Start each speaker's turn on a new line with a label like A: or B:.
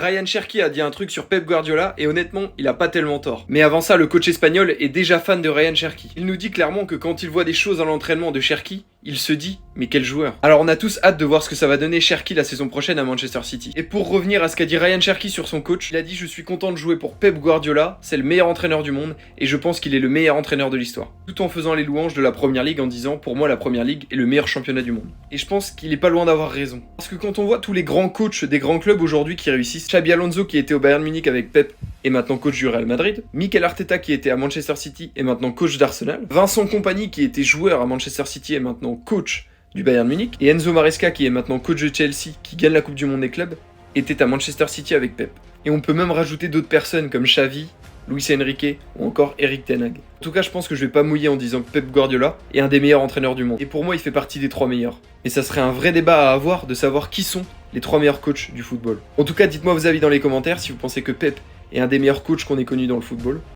A: Ryan Cherki a dit un truc sur Pep Guardiola et honnêtement, il a pas tellement tort. Mais avant ça, le coach espagnol est déjà fan de Ryan Cherki. Il nous dit clairement que quand il voit des choses à l'entraînement de Cherki, il se dit « mais quel joueur !» Alors on a tous hâte de voir ce que ça va donner Cherki la saison prochaine à Manchester City. Et pour revenir à ce qu'a dit Ryan Cherki sur son coach, il a dit « je suis content de jouer pour Pep Guardiola, c'est le meilleur entraîneur du monde et je pense qu'il est le meilleur entraîneur de l'histoire. » Tout en faisant les louanges de la Première Ligue en disant « pour moi la Première Ligue est le meilleur championnat du monde. » Et je pense qu'il est pas loin d'avoir raison. Parce que quand on voit tous les grands coachs des grands clubs aujourd'hui qui réussissent, Xabi Alonso qui était au Bayern Munich avec Pep et maintenant coach du Real Madrid, Mikel Arteta qui était à Manchester City et maintenant coach d'Arsenal, Vincent Kompany qui était joueur à Manchester City et maintenant coach du Bayern Munich, et Enzo Maresca qui est maintenant coach de Chelsea, qui gagne la Coupe du Monde des clubs, était à Manchester City avec Pep. Et on peut même rajouter d'autres personnes comme Xavi, Luis Enrique ou encore Erik ten Hag. En tout cas, je pense que je vais pas mouiller en disant que Pep Guardiola est un des meilleurs entraîneurs du monde. Et pour moi, il fait partie des 3 meilleurs. Mais ça serait un vrai débat à avoir de savoir qui sont les 3 meilleurs coachs du football. En tout cas, dites-moi vos avis dans les commentaires si vous pensez que Pep est un des meilleurs coachs qu'on ait connus dans le football.